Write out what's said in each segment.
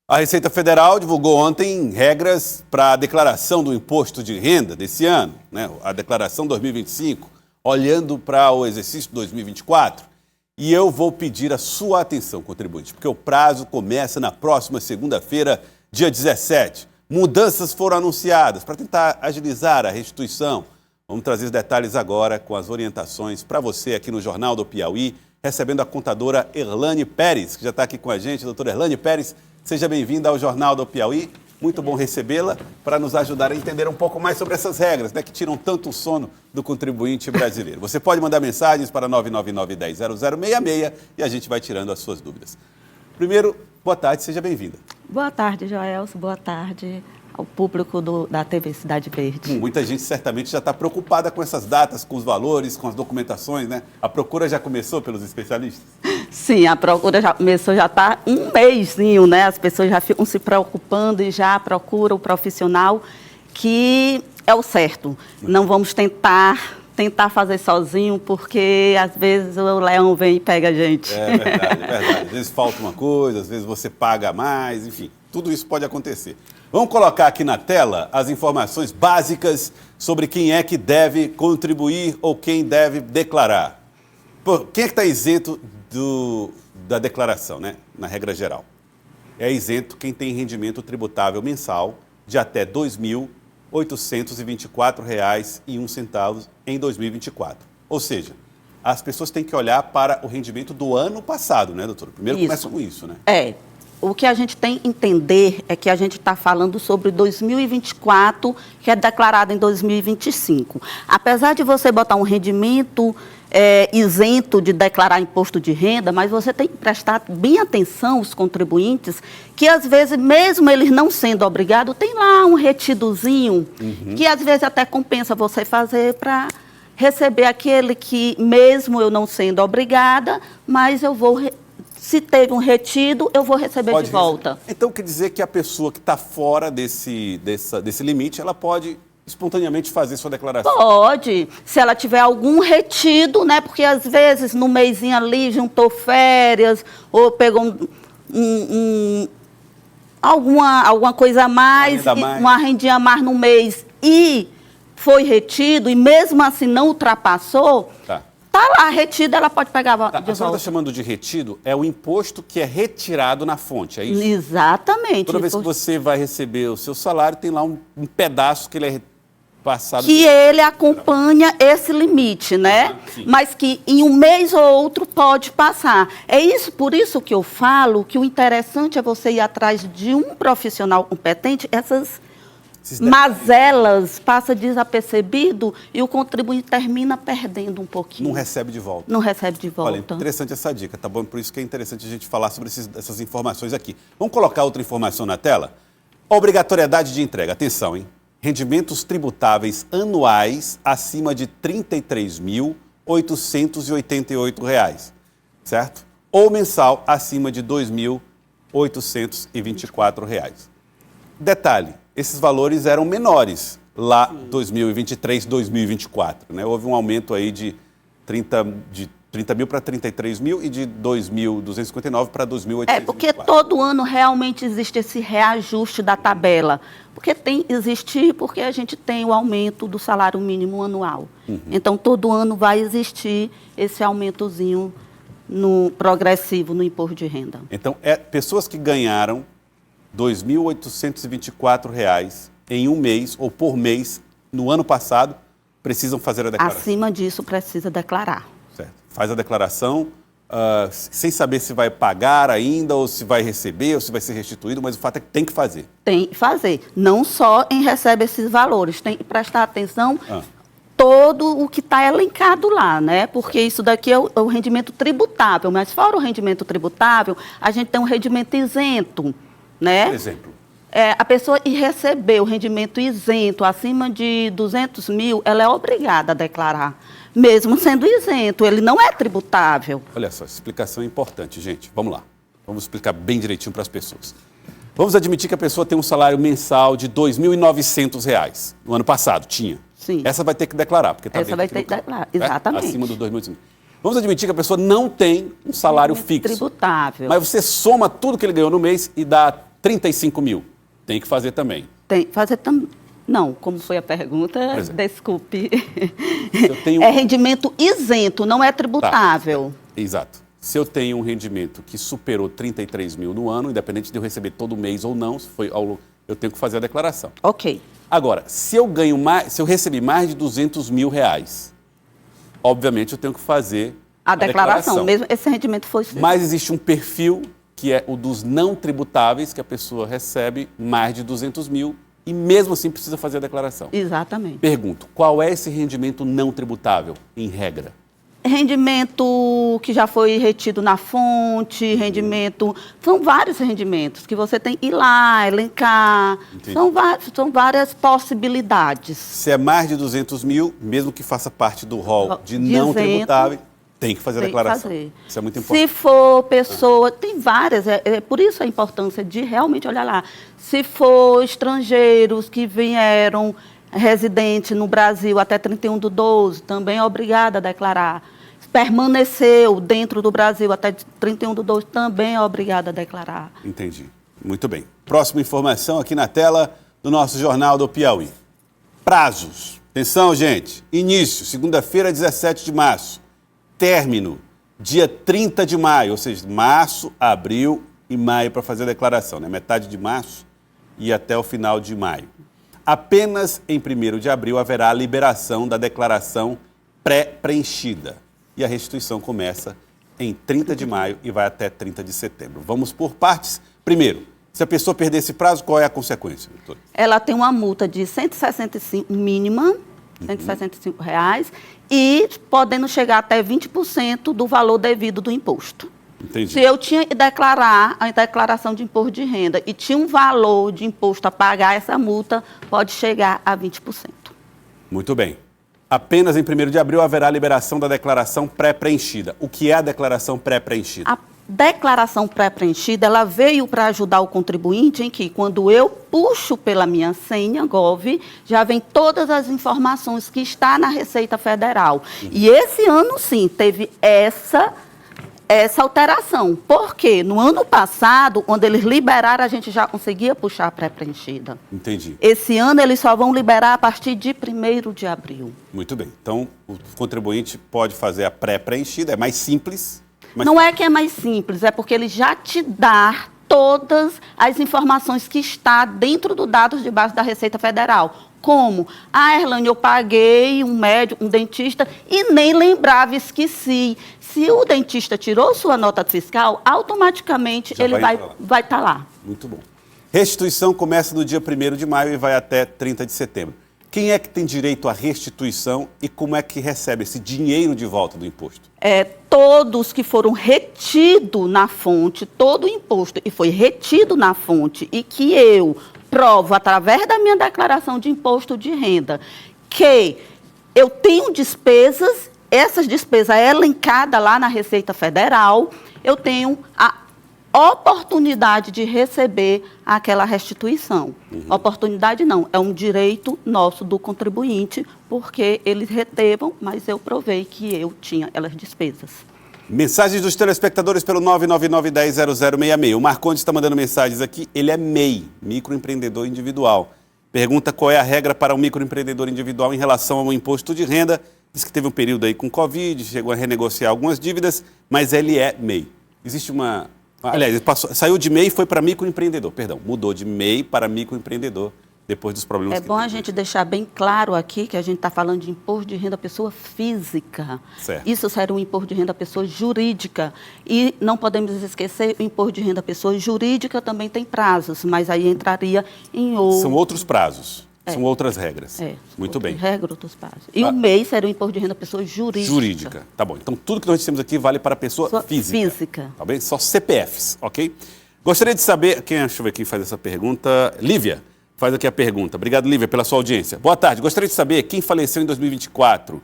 A Receita Federal divulgou ontem regras para a declaração do imposto de renda desse ano, né? A declaração 2025, olhando para o exercício 2024. E eu vou pedir a sua atenção, contribuinte, porque o prazo começa na próxima segunda-feira, dia 17. Mudanças foram anunciadas para tentar agilizar a restituição. Vamos trazer os detalhes agora com as orientações para você aqui no Jornal do Piauí, recebendo a contadora Erlane Pérez, que já está aqui com a gente. Doutora Erlane Pérez, seja bem-vinda ao Jornal do Piauí. Muito bom recebê-la para nos ajudar a entender um pouco mais sobre essas regras, né, que tiram tanto o sono do contribuinte brasileiro. Você pode mandar mensagens para 999-10-0066 e a gente vai tirando as suas dúvidas. Primeiro, boa tarde, seja bem-vinda. Boa tarde, Joelso. Boa tarde ao público da TV Cidade Verde. Muita gente certamente já está preocupada com essas datas, com os valores, com as documentações, né? A procura já começou pelos especialistas? Sim, a procura já começou, já está um mêsinho, né? As pessoas já ficam se preocupando e já procuram o profissional, que é o certo. Não vamos tentar fazer sozinho, porque às vezes o leão vem e pega a gente. É verdade, é verdade. Às vezes falta uma coisa, às vezes você paga mais, enfim, tudo isso pode acontecer. Vamos colocar aqui na tela as informações básicas sobre quem é que deve contribuir ou quem deve declarar. Quem é que está isento da declaração, né? Na regra geral? É isento quem tem rendimento tributável mensal de até R$ 2.824,01 em 2024. Ou seja, as pessoas têm que olhar para o rendimento do ano passado, né, doutora? Primeiro começa com isso, né? O que a gente tem que entender é que a gente está falando sobre 2024, que é declarado em 2025. Apesar de você botar um rendimento isento de declarar imposto de renda, mas você tem que prestar bem atenção, os contribuintes, que às vezes, mesmo eles não sendo obrigados, tem lá um retidozinho, que às vezes até compensa você fazer para receber aquele que, mesmo eu não sendo obrigada, mas eu vou... Se teve um retido, eu vou receber de volta. Então, quer dizer que a pessoa que está fora desse limite, ela pode espontaneamente fazer sua declaração? Pode. Se ela tiver algum retido, né? Porque às vezes no mêsinho ali juntou férias ou pegou alguma coisa a mais, uma rendinha a mais no mês e foi retido e mesmo assim não ultrapassou... Está lá, retida, ela pode pegar de volta. A senhora está chamando de retido, é o imposto que é retirado na fonte, é isso? Exatamente. Toda vez que você vai receber o seu salário, tem lá um pedaço que ele é passado... Que ele acompanha esse limite, né? Mas que em um mês ou outro pode passar. Por isso que eu falo que o interessante é você ir atrás de um profissional competente, essas mazelas passa desapercebido e o contribuinte termina perdendo um pouquinho. Não recebe de volta. Não recebe de volta. Olha, interessante essa dica, tá bom? Por isso que é interessante a gente falar sobre essas informações aqui. Vamos colocar outra informação na tela? Obrigatoriedade de entrega. Atenção, hein? Rendimentos tributáveis anuais acima de R$ 33.888, certo? Ou mensal acima de R$ 2.824. Detalhe, esses valores eram menores lá 2023, 2024, né? Houve um aumento aí de 30 mil para 33 mil e de 2.259 para 2.824. Porque todo ano realmente existe esse reajuste da tabela. Porque porque a gente tem o aumento do salário mínimo anual. Então, todo ano vai existir esse aumentozinho progressivo no imposto de renda. Então, pessoas que ganharam R$ 2.824 em um mês ou por mês no ano passado precisam fazer a declaração. Acima disso, precisa declarar. Certo. Faz a declaração sem saber se vai pagar ainda, ou se vai receber, ou se vai ser restituído, mas o fato é que tem que fazer. Tem que fazer. Não só em receber esses valores, tem que prestar atenção todo o que está elencado lá, né? Porque isso daqui é o rendimento tributável, mas fora o rendimento tributável, a gente tem um rendimento isento, né? Por exemplo? A pessoa receber o rendimento isento acima de 200 mil, ela é obrigada a declarar. Mesmo sendo isento, ele não é tributável. Olha só, explicação importante, gente. Vamos lá. Vamos explicar bem direitinho para as pessoas. Vamos admitir que a pessoa tem um salário mensal de R$ 2.900. No ano passado, tinha. Sim. Essa vai ter que declarar, porque está Essa vai ter que declarar, exatamente. Acima do 2.800. Vamos admitir que a pessoa não tem um salário fixo. Tributável. Mas você soma tudo que ele ganhou no mês e dá R$ 35 mil, tem que fazer também. Tem que fazer também. Não, como foi a pergunta? Desculpe. É rendimento isento, não é tributável. Tá. Exato. Se eu tenho um rendimento que superou 33 mil no ano, independente de eu receber todo mês ou não, eu tenho que fazer a declaração. Ok. Agora, se eu recebi mais de 200 mil reais, obviamente eu tenho que fazer a declaração. Mesmo esse rendimento foi seu. Mas existe um perfil que é o dos não tributáveis, que a pessoa recebe mais de 200 mil e mesmo assim precisa fazer a declaração. Exatamente. Pergunto, qual é esse rendimento não tributável, em regra? Rendimento que já foi retido na fonte, rendimento... São vários rendimentos que você tem que ir lá, elencar. São várias possibilidades. Se é mais de 200 mil, mesmo que faça parte do rol de não tributável, tem que fazer a declaração. Isso é muito importante. Se for pessoa... Tem várias, por isso a importância de realmente olhar lá. Se for estrangeiros que vieram residente no Brasil até 31/12, também é obrigada a declarar. Permaneceu dentro do Brasil até 31/12, também é obrigada a declarar. Entendi. Muito bem. Próxima informação aqui na tela do nosso Jornal do Piauí. Prazos. Atenção, gente. Início, segunda-feira, 17 de março. Término, dia 30 de maio, ou seja, março, abril e maio para fazer a declaração, né? Metade de março e até o final de maio. Apenas em 1º de abril haverá a liberação da declaração pré-preenchida. E a restituição começa em 30 de maio e vai até 30 de setembro. Vamos por partes. Primeiro, se a pessoa perder esse prazo, qual é a consequência, doutor? Ela tem uma multa de 165, mínima, R$165, e podendo chegar até 20% do valor devido do imposto. Entendi. Se eu tinha que declarar a declaração de imposto de renda e tinha um valor de imposto a pagar, essa multa pode chegar a 20%. Muito bem. Apenas em 1º de abril haverá a liberação da declaração pré-preenchida. O que é a declaração pré-preenchida? A declaração pré-preenchida, ela veio para ajudar o contribuinte em que, quando eu puxo pela minha senha Gov, já vem todas as informações que está na Receita Federal. E esse ano, sim, teve essa alteração. Por quê? No ano passado, quando eles liberaram, a gente já conseguia puxar a pré-preenchida. Entendi. Esse ano, eles só vão liberar a partir de 1º de abril. Muito bem. Então, o contribuinte pode fazer a pré-preenchida, é mais simples. Não é que é mais simples, é porque ele já te dá todas as informações que está dentro do dados de base da Receita Federal. Como? Erlane, eu paguei um médico, um dentista e nem lembrava, esqueci. Se o dentista tirou sua nota fiscal, automaticamente já ele vai estar lá. Muito bom. Restituição começa no dia 1º de maio e vai até 30 de setembro. Quem é que tem direito à restituição e como é que recebe esse dinheiro de volta do imposto? Todos que foram retidos na fonte, todo o imposto e foi retido na fonte e que eu provo através da minha declaração de imposto de renda que eu tenho despesas, essas despesas é elencada lá na Receita Federal, eu tenho a oportunidade de receber aquela restituição. Oportunidade não, é um direito nosso do contribuinte, porque eles retevam, mas eu provei que eu tinha aquelas despesas. Mensagens dos telespectadores pelo 999-10-0066. O Marcondes está mandando mensagens aqui. Ele é MEI, microempreendedor individual. Pergunta qual é a regra para o microempreendedor individual em relação ao imposto de renda. Diz que teve um período aí com Covid, chegou a renegociar algumas dívidas, mas ele é MEI. Existe uma... Aliás, ele saiu de MEI e foi para microempreendedor. Perdão, mudou de MEI para microempreendedor depois dos problemas. É bom a gente deixar bem claro aqui que a gente está falando de imposto de renda pessoa física. Certo. Isso seria um imposto de renda pessoa jurídica. E não podemos esquecer, o imposto de renda pessoa jurídica também tem prazos, mas aí entraria em outros... São outros prazos, são outras regras. Muito bem. Regra, outros prazos. E o MEI seria o imposto de renda pessoa jurídica. Jurídica, tá bom. Então tudo que nós dissemos aqui vale para a pessoa física. Tá bem? Só CPFs, ok? Gostaria de saber, deixa eu ver quem faz essa pergunta, Lívia. Faz aqui a pergunta. Obrigado, Lívia, pela sua audiência. Boa tarde. Gostaria de saber quem faleceu em 2024,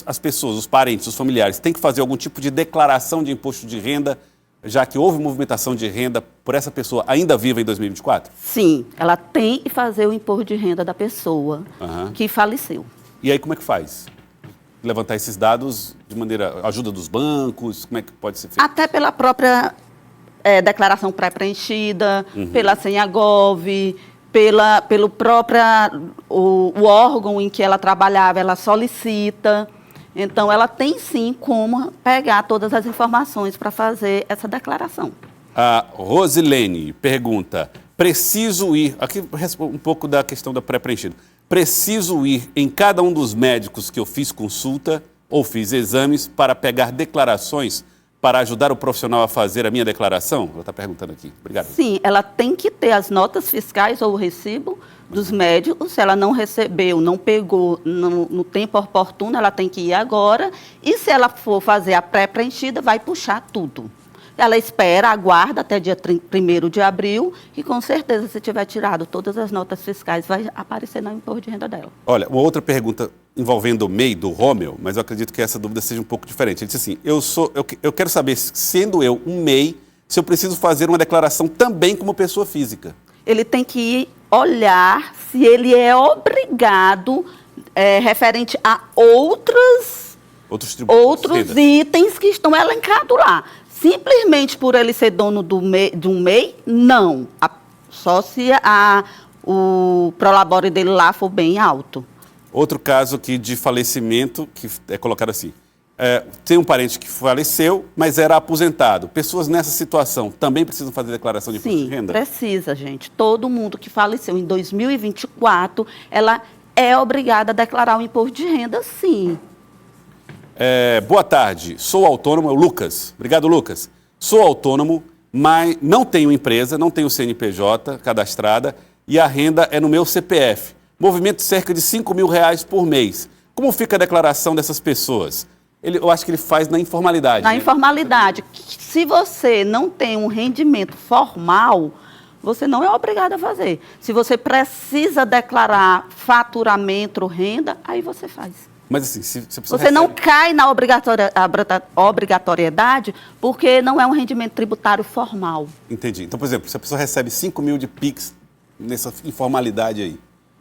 as pessoas, os parentes, os familiares, têm que fazer algum tipo de declaração de imposto de renda, já que houve movimentação de renda por essa pessoa ainda viva em 2024? Sim, ela tem que fazer o imposto de renda da pessoa que faleceu. E aí como é que faz? Levantar esses dados de maneira... ajuda dos bancos? Como é que pode ser feito? Até pela própria declaração pré-preenchida, pela senha Gov, pelo próprio o órgão em que ela trabalhava, ela solicita. Então, ela tem sim como pegar todas as informações para fazer essa declaração. A Rosilene pergunta, preciso ir, aqui um pouco da questão da pré-preenchida, preciso ir em cada um dos médicos que eu fiz consulta ou fiz exames para pegar declarações para ajudar o profissional a fazer a minha declaração? Ela está perguntando aqui. Obrigado. Sim, ela tem que ter as notas fiscais ou o recibo dos médicos. Se ela não recebeu, não pegou no tempo oportuno, ela tem que ir agora. E se ela for fazer a pré-preenchida, vai puxar tudo. Ela espera, aguarda até dia 1º de abril e, com certeza, se tiver tirado todas as notas fiscais, vai aparecer no imposto de renda dela. Olha, uma outra pergunta envolvendo o MEI do Rômel, mas eu acredito que essa dúvida seja um pouco diferente. Ele disse assim, eu quero saber, sendo eu um MEI, se eu preciso fazer uma declaração também como pessoa física. Ele tem que ir olhar se ele é obrigado, referente a outros itens que estão elencados lá. Simplesmente por ele ser dono de um MEI, não. Só se o prolabore dele lá for bem alto. Outro caso aqui de falecimento, que é colocado assim, tem um parente que faleceu, mas era aposentado. Pessoas nessa situação também precisam fazer declaração de imposto de renda? Sim, precisa, gente. Todo mundo que faleceu em 2024, ela é obrigada a declarar o imposto de renda, sim. Boa tarde, sou autônomo, é o Lucas. Obrigado, Lucas. Sou autônomo, mas não tenho empresa, não tenho CNPJ cadastrada e a renda é no meu CPF. Movimento cerca de R$5.000 por mês. Como fica a declaração dessas pessoas? Eu acho que ele faz na informalidade. Na informalidade. Se você não tem um rendimento formal, você não é obrigado a fazer. Se você precisa declarar faturamento ou renda, aí você faz. Mas assim, se a pessoa você não cai na obrigatoriedade porque não é um rendimento tributário formal. Entendi. Então, por exemplo, se a pessoa recebe 5 mil de PIX nessa informalidade aí,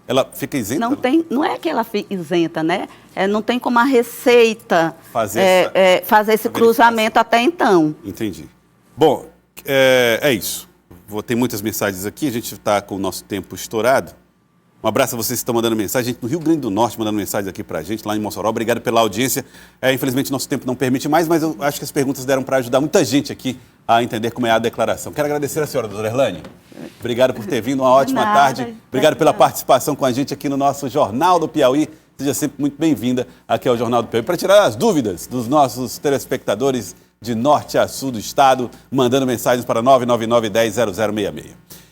ela fica isenta? Não é que ela fica isenta, né? Não tem como a Receita fazer esse cruzamento até então. Entendi. Bom, é isso. Ter muitas mensagens aqui, a gente está com o nosso tempo estourado. Um abraço a vocês que estão mandando mensagem. Gente no Rio Grande do Norte mandando mensagens aqui pra gente, lá em Mossoró. Obrigado pela audiência. Infelizmente, nosso tempo não permite mais, mas eu acho que as perguntas deram para ajudar muita gente aqui a entender como é a declaração. Quero agradecer a senhora, doutora Erlane. Obrigado por ter vindo. Uma ótima tarde. Obrigado pela participação com a gente aqui no nosso Jornal do Piauí. Seja sempre muito bem-vinda aqui ao Jornal do Piauí para tirar as dúvidas dos nossos telespectadores de norte a sul do estado, mandando mensagens para 999-10-0066.